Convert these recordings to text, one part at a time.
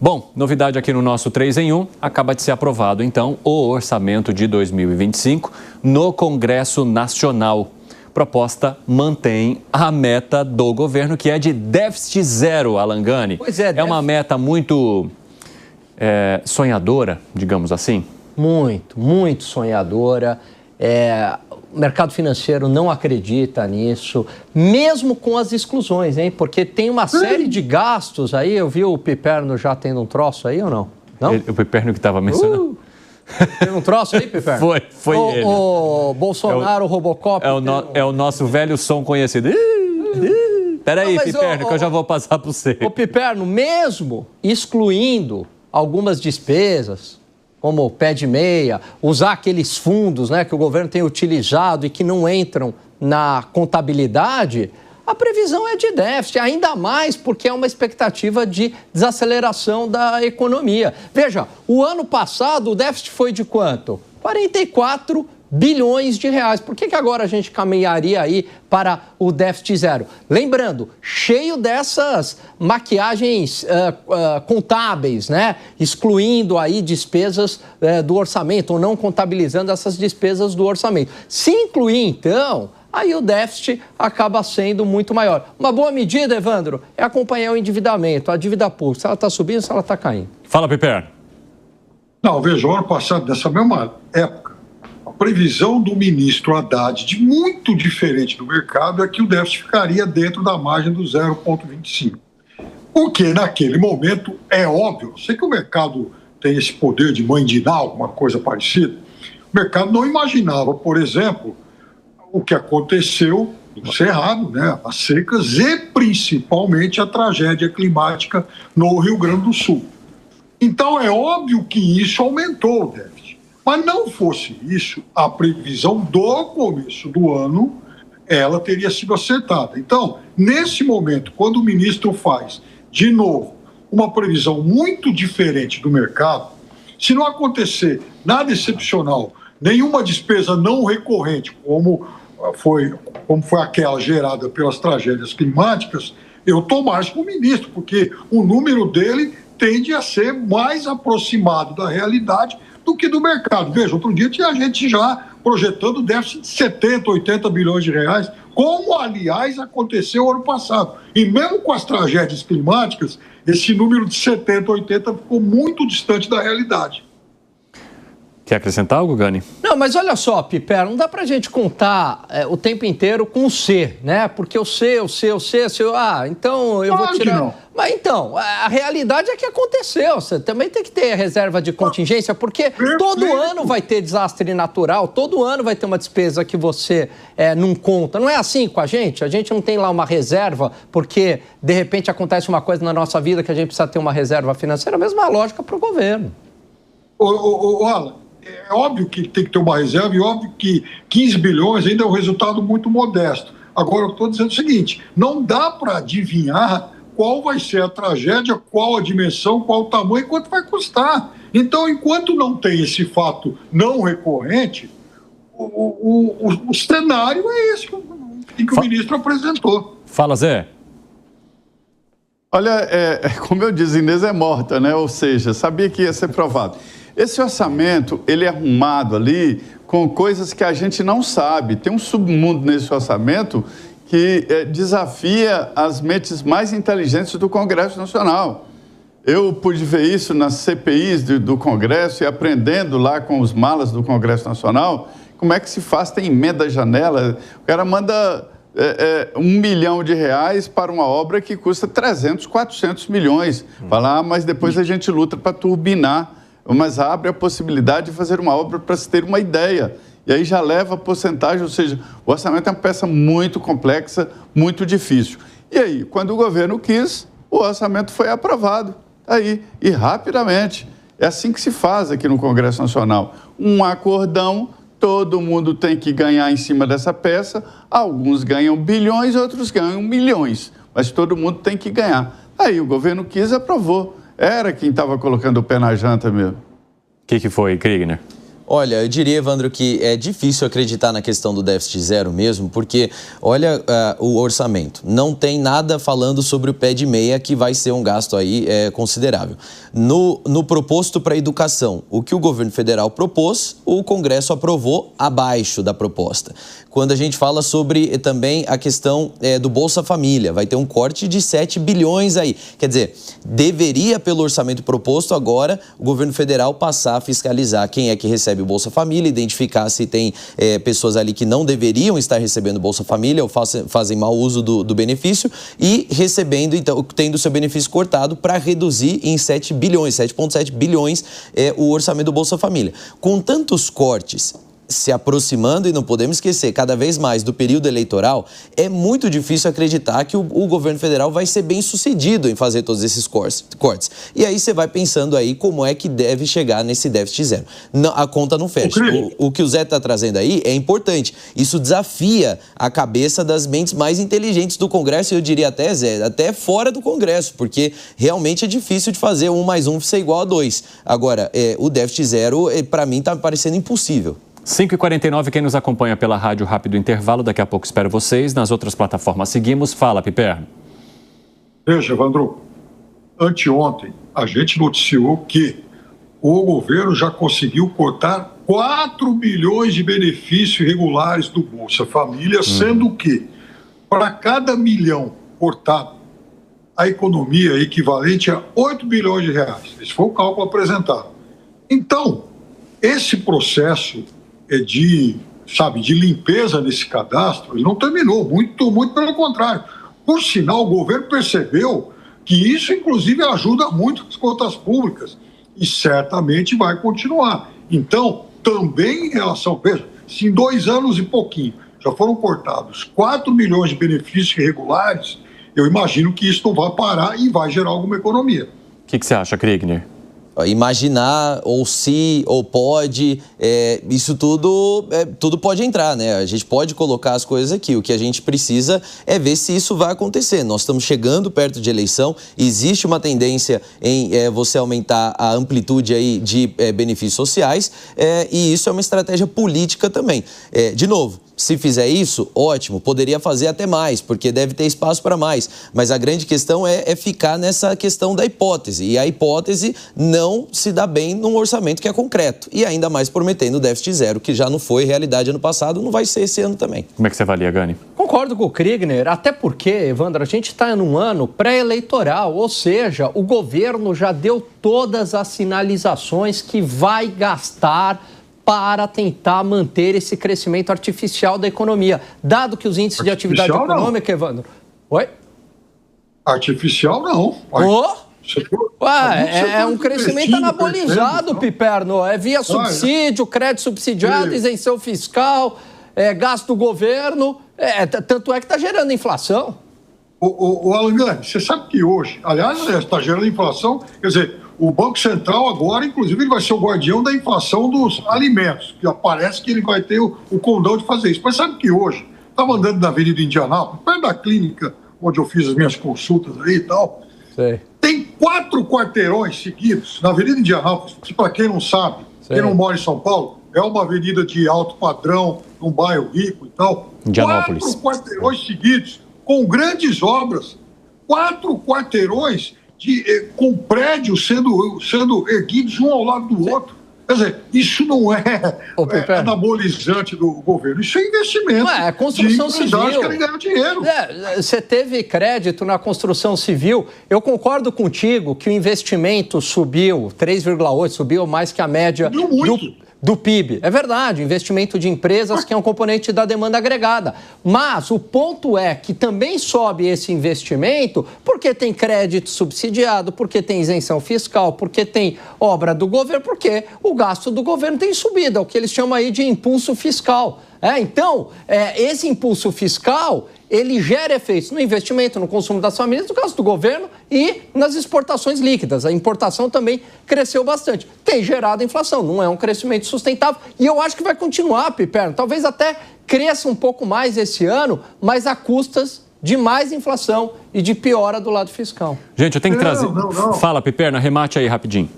Bom, novidade aqui no nosso 3 em 1, acaba de ser aprovado, então, o orçamento de 2025 no Congresso Nacional. Proposta mantém a meta do governo, que é de déficit zero, Alan Gani. Pois é. É uma meta muito sonhadora, digamos assim? Muito sonhadora. O mercado financeiro não acredita nisso, mesmo com as exclusões, hein? Porque tem uma série de gastos aí. Eu vi o Piperno já tendo um troço aí ou não? Não? O Piperno que estava mencionando. Tem um troço aí, Piperno? Foi ele. O Bolsonaro, o Robocop. É o nosso velho som conhecido. Peraí, Piperno, que eu já vou passar para você. O Piperno, mesmo excluindo algumas despesas, como pé de meia, usar aqueles fundos, né, que o governo tem utilizado e que não entram na contabilidade, a previsão é de déficit, ainda mais porque é uma expectativa de desaceleração da economia. Veja, o ano passado o déficit foi de quanto? 44 bilhões de reais. Por que agora a gente caminharia aí para o déficit zero? Lembrando, cheio dessas maquiagens contábeis, né? Excluindo aí despesas do orçamento ou não contabilizando essas despesas do orçamento. Se incluir, então, aí o déficit acaba sendo muito maior. Uma boa medida, Evandro, é acompanhar o endividamento, a dívida pública, se ela está subindo, se ela está caindo. Fala, Piperno. Não, veja, o ano passado, nessa mesma época, a previsão do ministro Haddad, de muito diferente do mercado, é que o déficit ficaria dentro da margem do 0,25. Porque, naquele momento, é óbvio, sei que o mercado tem esse poder de mandinar, alguma coisa parecida, o mercado não imaginava, por exemplo, o que aconteceu no Cerrado, né, as secas e, principalmente, a tragédia climática no Rio Grande do Sul. Então, é óbvio que isso aumentou o déficit. Mas não fosse isso, a previsão do começo do ano, ela teria sido acertada. Então, nesse momento, quando o ministro faz, de novo, uma previsão muito diferente do mercado, se não acontecer nada excepcional, nenhuma despesa não recorrente, como foi aquela gerada pelas tragédias climáticas, eu estou mais com o ministro, porque o número dele tende a ser mais aproximado da realidade do que do mercado. Veja, outro dia tinha gente já projetando déficit de 70, 80 bilhões de reais, como, aliás, aconteceu ano passado. E mesmo com as tragédias climáticas, esse número de 70, 80 ficou muito distante da realidade. Quer acrescentar algo, Gani? Não, mas olha só, Piper, não dá pra gente contar o tempo inteiro com o C, né? Porque o C, então eu vou tirar... Não. Mas então, a realidade é que aconteceu. Você também tem que ter reserva de contingência, porque todo ano vai ter desastre natural, todo ano vai ter uma despesa que você não conta. Não é assim com a gente? A gente não tem lá uma reserva, porque de repente acontece uma coisa na nossa vida que a gente precisa ter uma reserva financeira. A mesma lógica pro governo. Alan, é óbvio que tem que ter uma reserva e óbvio que 15 bilhões ainda é um resultado muito modesto. Agora, eu estou dizendo o seguinte, não dá para adivinhar qual vai ser a tragédia, qual a dimensão, qual o tamanho e quanto vai custar. Então, enquanto não tem esse fato não recorrente, o cenário é esse que o ministro apresentou. Fala, Zé. Olha, como eu disse, Inês é morta, né? Ou seja, sabia que ia ser provado. Esse orçamento, ele é arrumado ali com coisas que a gente não sabe. Tem um submundo nesse orçamento que desafia as mentes mais inteligentes do Congresso Nacional. Eu pude ver isso nas CPIs do Congresso e aprendendo lá com os malas do Congresso Nacional, como é que se faz, tem emenda janela, o cara manda R$1 milhão para uma obra que custa 300, 400 milhões. Fala, mas depois a gente luta para turbinar, mas abre a possibilidade de fazer uma obra para se ter uma ideia. E aí já leva a porcentagem, ou seja, o orçamento é uma peça muito complexa, muito difícil. E aí, quando o governo quis, o orçamento foi aprovado. Aí, e rapidamente. É assim que se faz aqui no Congresso Nacional. Um acordão, todo mundo tem que ganhar em cima dessa peça. Alguns ganham bilhões, outros ganham milhões. Mas todo mundo tem que ganhar. Aí o governo quis, aprovou. Era quem estava colocando o pé na janta mesmo. O que foi, Kriegner? Olha, eu diria, Evandro, que é difícil acreditar na questão do déficit zero mesmo, porque olha o orçamento. Não tem nada falando sobre o pé de meia, que vai ser um gasto aí considerável. No proposto para a educação, o que o governo federal propôs, o Congresso aprovou abaixo da proposta. Quando a gente fala sobre também a questão do Bolsa Família, vai ter um corte de 7 bilhões aí. Quer dizer, deveria, pelo orçamento proposto, agora o governo federal passar a fiscalizar quem é que recebe o Bolsa Família, identificar se tem pessoas ali que não deveriam estar recebendo Bolsa Família ou fazem mau uso do benefício e recebendo, então, tendo seu benefício cortado para reduzir em 7 bilhões, 7,7 bilhões o orçamento do Bolsa Família. Com tantos cortes se aproximando, e não podemos esquecer, cada vez mais do período eleitoral, é muito difícil acreditar que o governo federal vai ser bem sucedido em fazer todos esses cortes. E aí você vai pensando aí como é que deve chegar nesse déficit zero. Não, a conta não fecha. O que o Zé está trazendo aí é importante. Isso desafia a cabeça das mentes mais inteligentes do Congresso, e eu diria até, Zé, até fora do Congresso, porque realmente é difícil de fazer 1 mais 1 ser igual a 2. Agora, o déficit zero, para mim, está parecendo impossível. 5h49, quem nos acompanha pela rádio, rápido intervalo, daqui a pouco espero vocês. Nas outras plataformas seguimos. Fala, Piperno. Veja, Evandro, anteontem a gente noticiou que o governo já conseguiu cortar 4 bilhões de benefícios irregulares do Bolsa Família, sendo que para cada milhão cortado, a economia é equivalente a 8 bilhões de reais. Esse foi o cálculo apresentado. Então, esse processo de limpeza nesse cadastro, ele não terminou, muito pelo contrário. Por sinal, o governo percebeu que isso, inclusive, ajuda muito as contas públicas e certamente vai continuar. Então, também em relação, veja, se em 2 anos e pouquinho já foram cortados 4 milhões de benefícios irregulares, eu imagino que isso não vai parar e vai gerar alguma economia. O que você acha, Kriegner? Imaginar, ou se, ou pode, isso tudo pode entrar, né? A gente pode colocar as coisas aqui. O que a gente precisa é ver se isso vai acontecer. Nós estamos chegando perto de eleição, existe uma tendência em você aumentar a amplitude aí de benefícios sociais, e isso é uma estratégia política também. De novo, se fizer isso, ótimo, poderia fazer até mais, porque deve ter espaço para mais. Mas a grande questão é ficar nessa questão da hipótese. E a hipótese não se dá bem num orçamento que é concreto. E ainda mais prometendo déficit zero, que já não foi realidade ano passado, não vai ser esse ano também. Como é que você avalia, Gani? Concordo com o Kriegner, até porque, Evandro, a gente está num ano pré-eleitoral, ou seja, o governo já deu todas as sinalizações que vai gastar para tentar manter esse crescimento artificial da economia. Dado que os índices de atividade econômica, Evandro... Oi? Artificial, não. É um crescimento anabolizado, Piperno. É via subsídio, crédito subsidiado, isenção fiscal, gasto do governo. Tanto é que está gerando inflação. O Alan Gani, você sabe que hoje, aliás, está gerando inflação, quer dizer, o Banco Central agora, inclusive, ele vai ser o guardião da inflação dos alimentos, que parece que ele vai ter o condão de fazer isso. Mas sabe que hoje, estava andando na Avenida Indianápolis, perto da clínica onde eu fiz as minhas consultas aí e tal, tem 4 quarteirões seguidos na Avenida Indianápolis, que para quem não sabe, quem não mora em São Paulo, é uma avenida de alto padrão, um bairro rico e tal. 4 quarteirões seguidos, com grandes obras, 4 quarteirões com prédios sendo erguidos um ao lado do outro. Quer dizer, isso não é anabolizante do governo, isso é investimento. É construção civil. Que querem ganhar dinheiro. Você teve crédito na construção civil. Eu concordo contigo que o investimento subiu 3,8%, subiu mais que a média do PIB. É verdade, investimento de empresas que é um componente da demanda agregada. Mas o ponto é que também sobe esse investimento porque tem crédito subsidiado, porque tem isenção fiscal, porque tem obra do governo, porque o gasto do governo tem subido, é o que eles chamam aí de impulso fiscal. Então, esse impulso fiscal, ele gera efeitos no investimento, no consumo das famílias, no gasto do governo e nas exportações líquidas. A importação também cresceu bastante. Tem gerado inflação, não é um crescimento sustentável. E eu acho que vai continuar, Piperno. Talvez até cresça um pouco mais esse ano, mas a custas de mais inflação e de piora do lado fiscal. Gente, eu tenho que trazer... Fala, Piperno, remate aí rapidinho.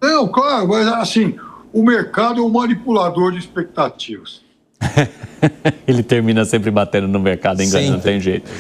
Não, claro, mas assim... o mercado é um manipulador de expectativas. Ele termina sempre batendo no mercado, enganando, não tem jeito.